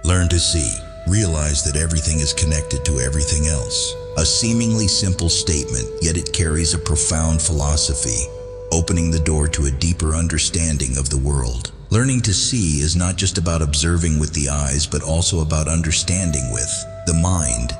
Learn to see. Realize that everything is connected to everything else. A seemingly simple statement, yet it carries a profound philosophy, opening the door to a deeper understanding of the world. Learning to see is not just about observing with the eyes, but also about understanding with the mind.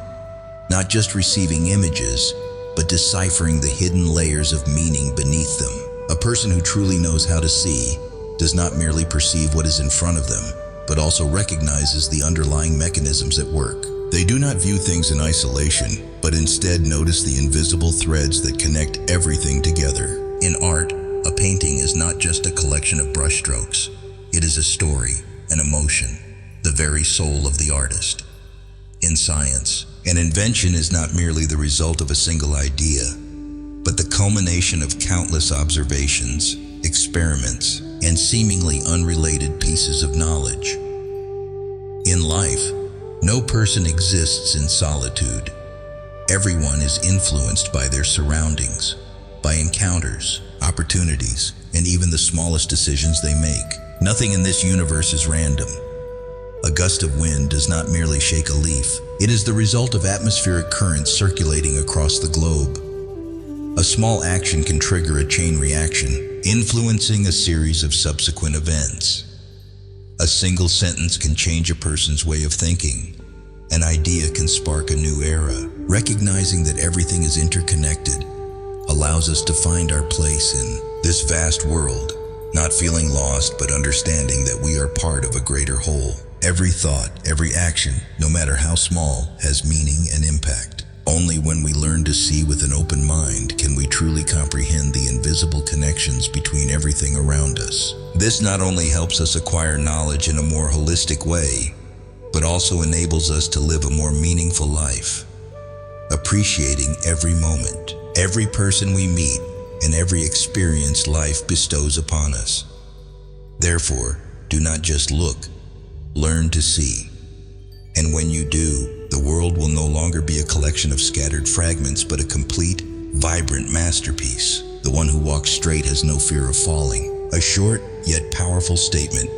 Not just receiving images, but deciphering the hidden layers of meaning beneath them. A person who truly knows how to see does not merely perceive what is in front of them, but also recognizes the underlying mechanisms at work. They do not view things in isolation, but instead notice the invisible threads that connect everything together. In art, a painting is not just a collection of brushstrokes. It is a story, an emotion, the very soul of the artist. In science, an invention is not merely the result of a single idea, but the culmination of countless observations, experiments, and seemingly unrelated pieces of knowledge. In life, no person exists in solitude. Everyone is influenced by their surroundings, by encounters, opportunities, and even the smallest decisions they make. Nothing in this universe is random. A gust of wind does not merely shake a leaf. It is the result of atmospheric currents circulating across the globe. A small action can trigger a chain reaction, influencing a series of subsequent events. A single sentence can change a person's way of thinking. An idea can spark a new era. Recognizing that everything is interconnected allows us to find our place in this vast world, not feeling lost, but understanding that we are part of a greater whole. Every thought, every action, no matter how small, has meaning and impact. Only when we learn to see with an open mind can we truly comprehend the invisible connections between everything around us. This not only helps us acquire knowledge in a more holistic way, but also enables us to live a more meaningful life, appreciating every moment, every person we meet, and every experience life bestows upon us. Therefore, do not just look, learn to see. And when you do, the world will no longer be a collection of scattered fragments, but a complete, vibrant masterpiece. The one who walks straight has no fear of falling. A short, yet powerful statement,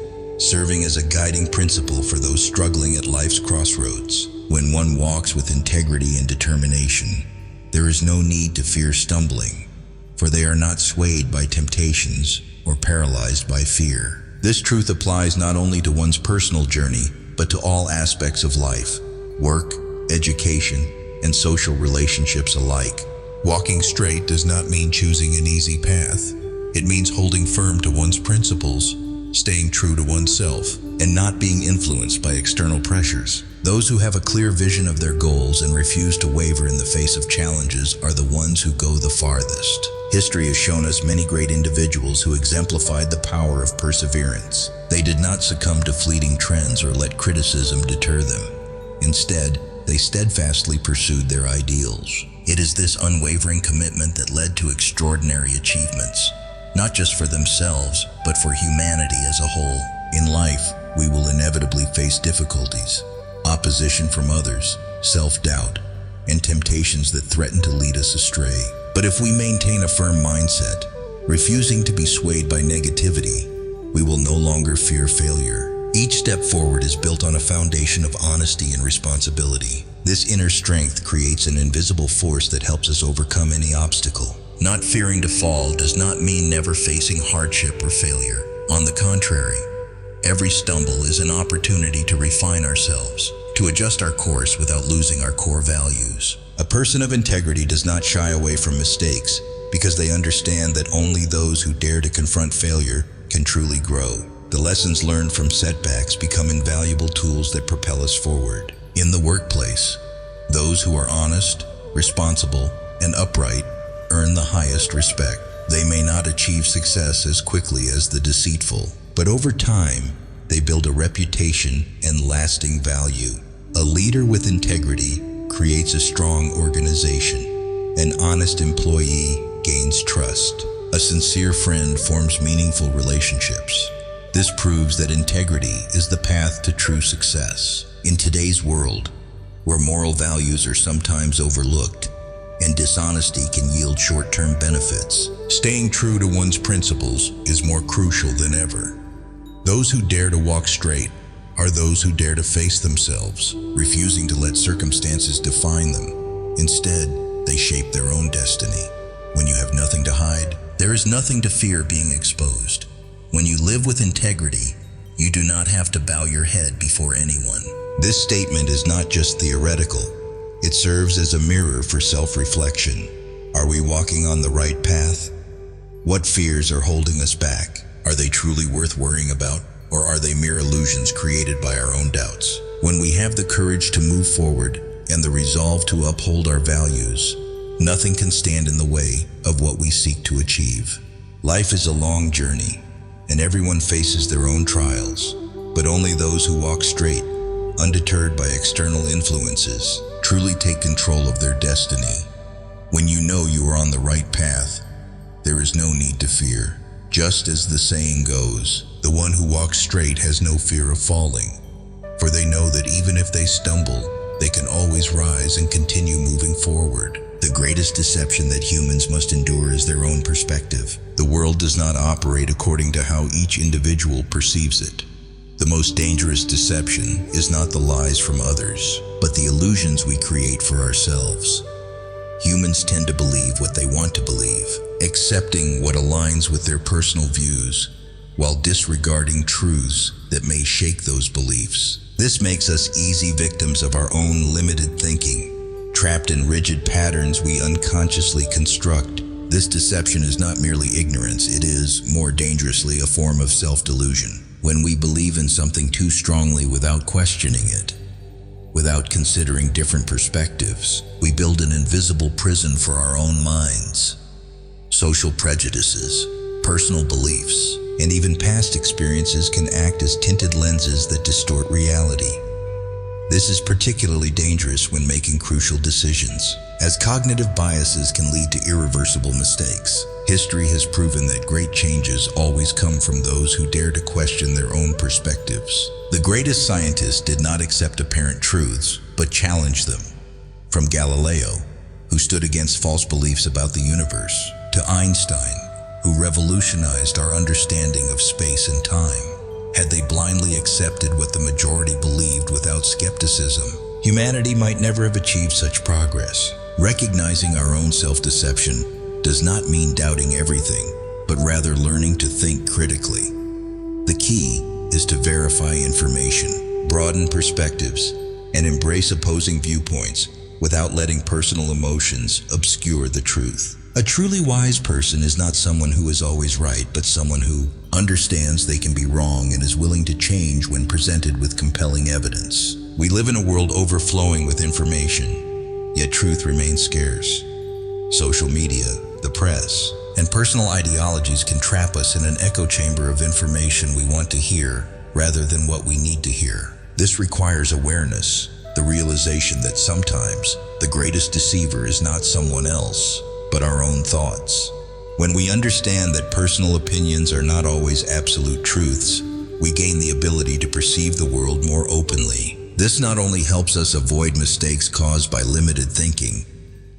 serving as a guiding principle for those struggling at life's crossroads. When one walks with integrity and determination, there is no need to fear stumbling, for they are not swayed by temptations or paralyzed by fear. This truth applies not only to one's personal journey, but to all aspects of life, work, education, and social relationships alike. Walking straight does not mean choosing an easy path. It means holding firm to one's principles, staying true to oneself, and not being influenced by external pressures. Those who have a clear vision of their goals and refuse to waver in the face of challenges are the ones who go the farthest. History has shown us many great individuals who exemplified the power of perseverance. They did not succumb to fleeting trends or let criticism deter them. Instead, they steadfastly pursued their ideals. It is this unwavering commitment that led to extraordinary achievements, not just for themselves, but for humanity as a whole. In life, we will inevitably face difficulties, opposition from others, self-doubt, and temptations that threaten to lead us astray. But if we maintain a firm mindset, refusing to be swayed by negativity, we will no longer fear failure. Each step forward is built on a foundation of honesty and responsibility. This inner strength creates an invisible force that helps us overcome any obstacle. Not fearing to fall does not mean never facing hardship or failure. On the contrary, every stumble is an opportunity to refine ourselves, to adjust our course without losing our core values. A person of integrity does not shy away from mistakes because they understand that only those who dare to confront failure can truly grow. The lessons learned from setbacks become invaluable tools that propel us forward. In the workplace, those who are honest, responsible, and upright earn the highest respect. They may not achieve success as quickly as the deceitful, but over time, they build a reputation and lasting value. A leader with integrity creates a strong organization. An honest employee gains trust. A sincere friend forms meaningful relationships. This proves that integrity is the path to true success. In today's world, where moral values are sometimes overlooked and dishonesty can yield short-term benefits, staying true to one's principles is more crucial than ever. Those who dare to walk straight are those who dare to face themselves, refusing to let circumstances define them. Instead, they shape their own destiny. When you have nothing to hide, there is nothing to fear being exposed. When you live with integrity, you do not have to bow your head before anyone. This statement is not just theoretical. It serves as a mirror for self-reflection. Are we walking on the right path? What fears are holding us back? Are they truly worth worrying about, or are they mere illusions created by our own doubts? When we have the courage to move forward and the resolve to uphold our values, nothing can stand in the way of what we seek to achieve. Life is a long journey, and everyone faces their own trials, but only those who walk straight, undeterred by external influences, truly take control of their destiny. When you know you are on the right path, there is no need to fear. Just as the saying goes, the one who walks straight has no fear of falling, for they know that even if they stumble, they can always rise and continue moving forward. The greatest deception that humans must endure is their own perspective. The world does not operate according to how each individual perceives it. The most dangerous deception is not the lies from others, but the illusions we create for ourselves. Humans tend to believe what they want to believe, accepting what aligns with their personal views, while disregarding truths that may shake those beliefs. This makes us easy victims of our own limited thinking, trapped in rigid patterns we unconsciously construct. This deception is not merely ignorance, it is, more dangerously, a form of self-delusion. When we believe in something too strongly without questioning it, without considering different perspectives, we build an invisible prison for our own minds. Social prejudices, personal beliefs, and even past experiences can act as tinted lenses that distort reality. This is particularly dangerous when making crucial decisions, as cognitive biases can lead to irreversible mistakes. History has proven that great changes always come from those who dare to question their own perspectives. The greatest scientists did not accept apparent truths, but challenged them. From Galileo, who stood against false beliefs about the universe, to Einstein, who revolutionized our understanding of space and time. Had they blindly accepted what the majority believed without skepticism, humanity might never have achieved such progress. Recognizing our own self-deception does not mean doubting everything, but rather learning to think critically. The key is to verify information, broaden perspectives, and embrace opposing viewpoints without letting personal emotions obscure the truth. A truly wise person is not someone who is always right, but someone who understands they can be wrong and is willing to change when presented with compelling evidence. We live in a world overflowing with information, yet truth remains scarce. Social media, the press, and personal ideologies can trap us in an echo chamber of information we want to hear rather than what we need to hear. This requires awareness, the realization that sometimes the greatest deceiver is not someone else, but our own thoughts. When we understand that personal opinions are not always absolute truths, we gain the ability to perceive the world more openly. This not only helps us avoid mistakes caused by limited thinking,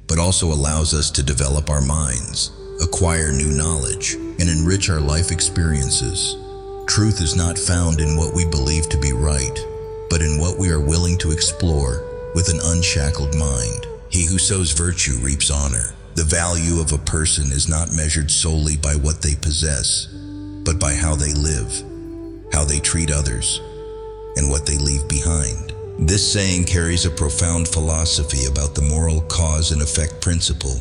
but also allows us to develop our minds, acquire new knowledge, and enrich our life experiences. Truth is not found in what we believe to be right, but in what we are willing to explore with an unshackled mind. He who sows virtue reaps honor. The value of a person is not measured solely by what they possess, but by how they live, how they treat others, and what they leave behind. This saying carries a profound philosophy about the moral cause and effect principle.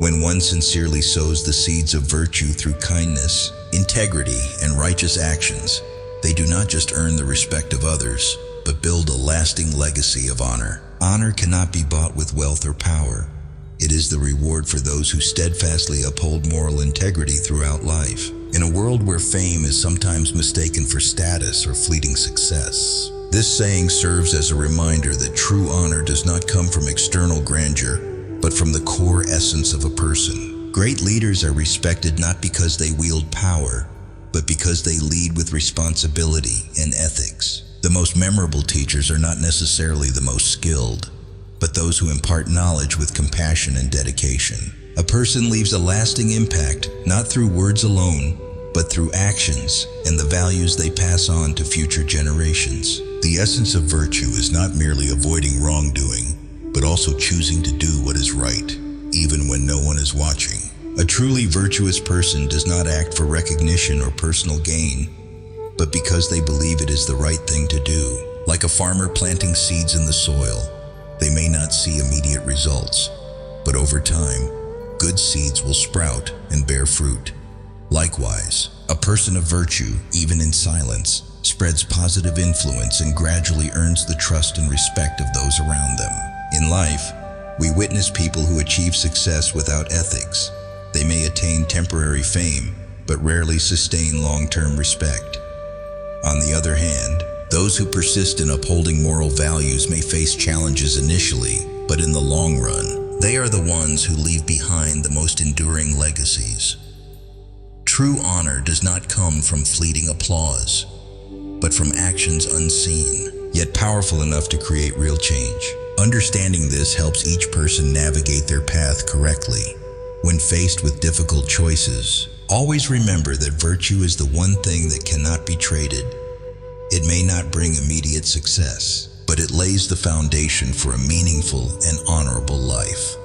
When one sincerely sows the seeds of virtue through kindness, integrity, and righteous actions, they do not just earn the respect of others, but build a lasting legacy of honor. Honor cannot be bought with wealth or power. It is the reward for those who steadfastly uphold moral integrity throughout life. In a world where fame is sometimes mistaken for status or fleeting success, this saying serves as a reminder that true honor does not come from external grandeur, but from the core essence of a person. Great leaders are respected not because they wield power, but because they lead with responsibility and ethics. The most memorable teachers are not necessarily the most skilled, but those who impart knowledge with compassion and dedication. A person leaves a lasting impact, not through words alone, but through actions and the values they pass on to future generations. The essence of virtue is not merely avoiding wrongdoing, but also choosing to do what is right, even when no one is watching. A truly virtuous person does not act for recognition or personal gain, but because they believe it is the right thing to do. Like a farmer planting seeds in the soil, they may not see immediate results, but over time, good seeds will sprout and bear fruit. Likewise, a person of virtue, even in silence, spreads positive influence and gradually earns the trust and respect of those around them. In life, we witness people who achieve success without ethics. They may attain temporary fame, but rarely sustain long-term respect. On the other hand, those who persist in upholding moral values may face challenges initially, but in the long run, they are the ones who leave behind the most enduring legacies. True honor does not come from fleeting applause, but from actions unseen, yet powerful enough to create real change. Understanding this helps each person navigate their path correctly. When faced with difficult choices, always remember that virtue is the one thing that cannot be traded. It may not bring immediate success, but it lays the foundation for a meaningful and honorable life.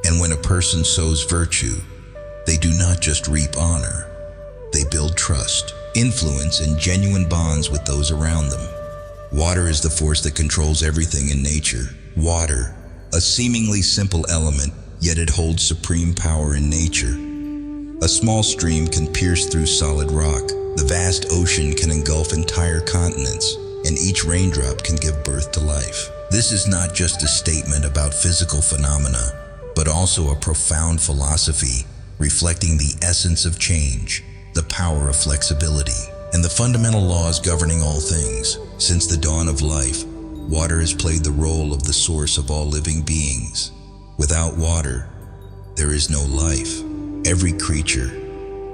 And when a person sows virtue, they do not just reap honor, they build trust, influence, and genuine bonds with those around them. Water is the force that controls everything in nature. Water, a seemingly simple element, yet it holds supreme power in nature. A small stream can pierce through solid rock. The vast ocean can engulf entire continents, and each raindrop can give birth to life. This is not just a statement about physical phenomena, but also a profound philosophy reflecting the essence of change, the power of flexibility, and the fundamental laws governing all things. Since the dawn of life, water has played the role of the source of all living beings. Without water, there is no life. Every creature,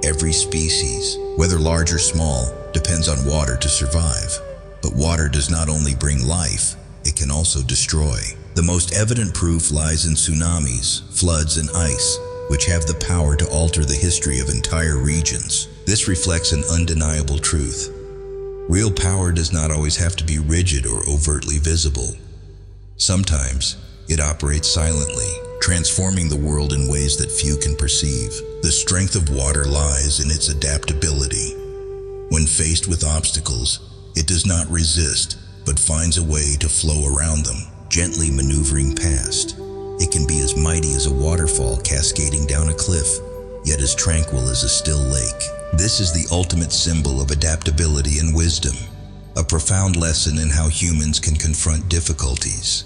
every species, whether large or small, depends on water to survive. But water does not only bring life, it can also destroy. The most evident proof lies in tsunamis, floods, and ice, which have the power to alter the history of entire regions. This reflects an undeniable truth. Real power does not always have to be rigid or overtly visible. Sometimes, it operates silently, transforming the world in ways that few can perceive. The strength of water lies in its adaptability. When faced with obstacles, it does not resist, but finds a way to flow around them, gently maneuvering past. It can be as mighty as a waterfall cascading down a cliff, yet as tranquil as a still lake. This is the ultimate symbol of adaptability and wisdom, a profound lesson in how humans can confront difficulties.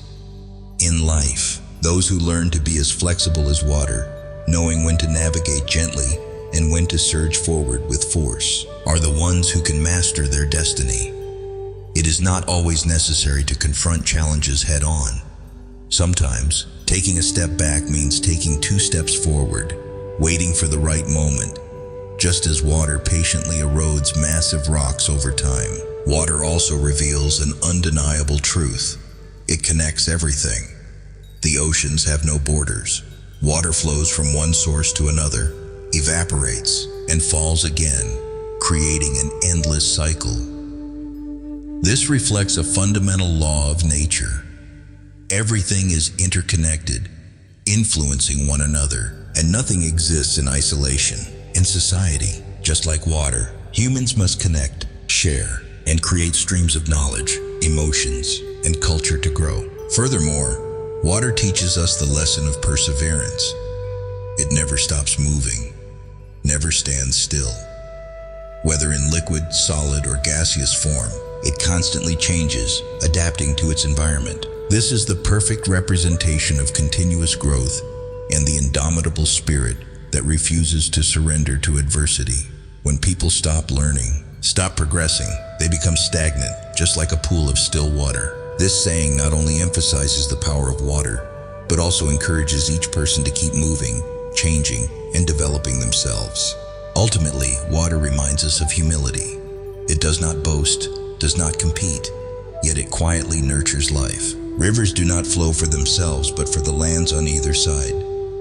In life, those who learn to be as flexible as water, knowing when to navigate gently and when to surge forward with force, are the ones who can master their destiny. It is not always necessary to confront challenges head-on. Sometimes, taking a step back means taking 2 steps forward, waiting for the right moment. Just as water patiently erodes massive rocks over time, water also reveals an undeniable truth. It connects everything. The oceans have no borders. Water flows from one source to another, evaporates, and falls again, creating an endless cycle. This reflects a fundamental law of nature. Everything is interconnected, influencing one another, and nothing exists in isolation. In society, just like water, humans must connect, share, and create streams of knowledge, emotions, and culture to grow. Furthermore, water teaches us the lesson of perseverance. It never stops moving, never stands still. Whether in liquid, solid, or gaseous form, it constantly changes, adapting to its environment. This is the perfect representation of continuous growth and the indomitable spirit that refuses to surrender to adversity. When people stop learning, stop progressing, they become stagnant, just like a pool of still water. This saying not only emphasizes the power of water, but also encourages each person to keep moving, changing, and developing themselves. Ultimately, water reminds us of humility. It does not boast, does not compete, yet it quietly nurtures life. Rivers do not flow for themselves, but for the lands on either side.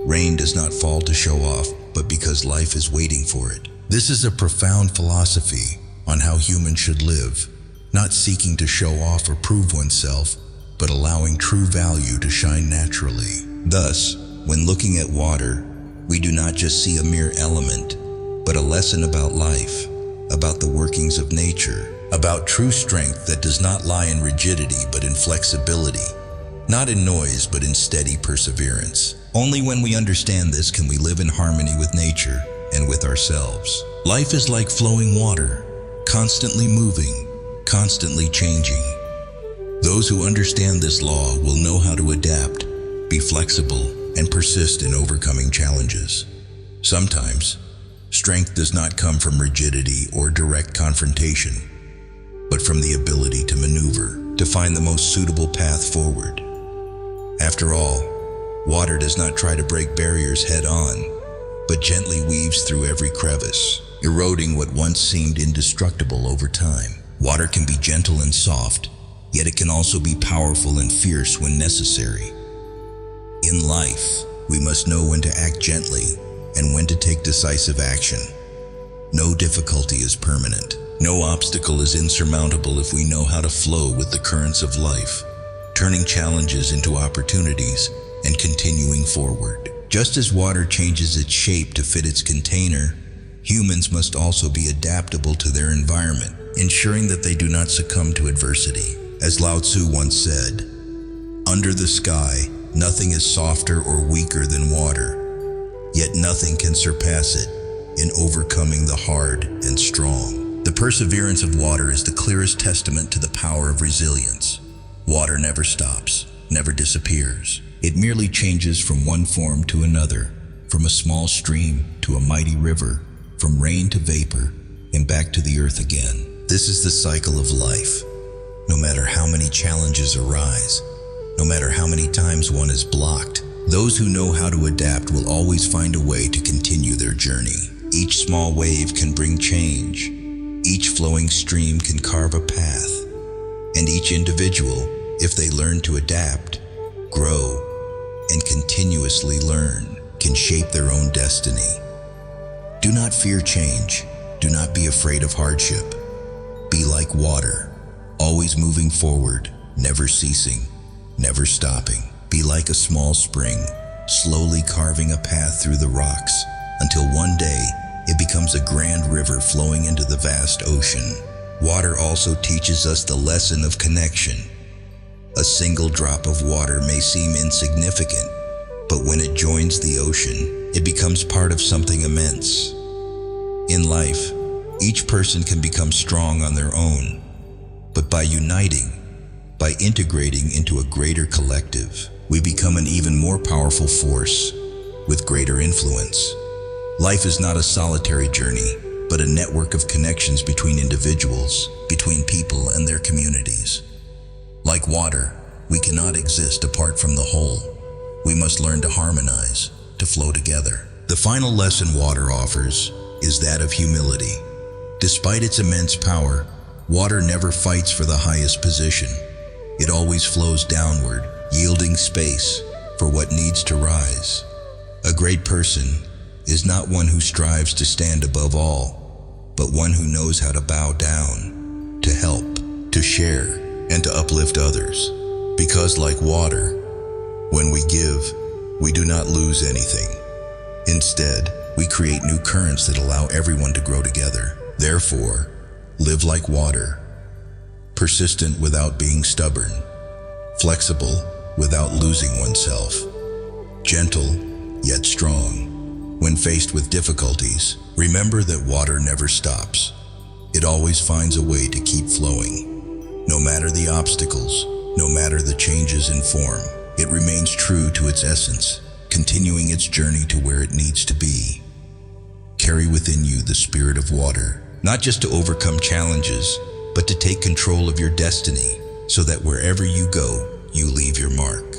Rain does not fall to show off, but because life is waiting for it. This is a profound philosophy on how humans should live, not seeking to show off or prove oneself, but allowing true value to shine naturally. Thus, when looking at water, we do not just see a mere element, but a lesson about life, about the workings of nature, about true strength that does not lie in rigidity but in flexibility, not in noise but in steady perseverance. Only when we understand this can we live in harmony with nature and with ourselves. Life is like flowing water, constantly moving, constantly changing. Those who understand this law will know how to adapt, be flexible, and persist in overcoming challenges. Sometimes, strength does not come from rigidity or direct confrontation, but from the ability to maneuver, to find the most suitable path forward. After all, water does not try to break barriers head-on, but gently weaves through every crevice, eroding what once seemed indestructible over time. Water can be gentle and soft, yet it can also be powerful and fierce when necessary. In life, we must know when to act gently and when to take decisive action. No difficulty is permanent. No obstacle is insurmountable if we know how to flow with the currents of life, turning challenges into opportunities and continuing forward. Just as water changes its shape to fit its container, humans must also be adaptable to their environment, ensuring that they do not succumb to adversity. As Lao Tzu once said, "Under the sky, nothing is softer or weaker than water, yet nothing can surpass it in overcoming the hard and strong." The perseverance of water is the clearest testament to the power of resilience. Water never stops, never disappears. It merely changes from one form to another, from a small stream to a mighty river, from rain to vapor, and back to the earth again. This is the cycle of life. No matter how many challenges arise, no matter how many times one is blocked, those who know how to adapt will always find a way to continue their journey. Each small wave can bring change. Each flowing stream can carve a path. And each individual, if they learn to adapt, grow, and continuously learn, can shape their own destiny. Do not fear change. Do not be afraid of hardship. Be like water, always moving forward, never ceasing, never stopping. Be like a small spring, slowly carving a path through the rocks, until one day it becomes a grand river flowing into the vast ocean. Water also teaches us the lesson of connection. A single drop of water may seem insignificant, but when it joins the ocean, it becomes part of something immense. In life, each person can become strong on their own, but by uniting, by integrating into a greater collective, we become an even more powerful force with greater influence. Life is not a solitary journey, but a network of connections between individuals, between people and their communities. Like water, we cannot exist apart from the whole. We must learn to harmonize, to flow together. The final lesson water offers is that of humility. Despite its immense power, water never fights for the highest position. It always flows downward, yielding space for what needs to rise. A great person is not one who strives to stand above all, but one who knows how to bow down, to help, to share, and to uplift others. Because like water, when we give, we do not lose anything. Instead, we create new currents that allow everyone to grow together. Therefore, live like water, persistent without being stubborn, flexible without losing oneself, gentle yet strong. When faced with difficulties, remember that water never stops. It always finds a way to keep flowing. No matter the obstacles, no matter the changes in form, it remains true to its essence, continuing its journey to where it needs to be. Carry within you the spirit of water, not just to overcome challenges, but to take control of your destiny, so that wherever you go, you leave your mark.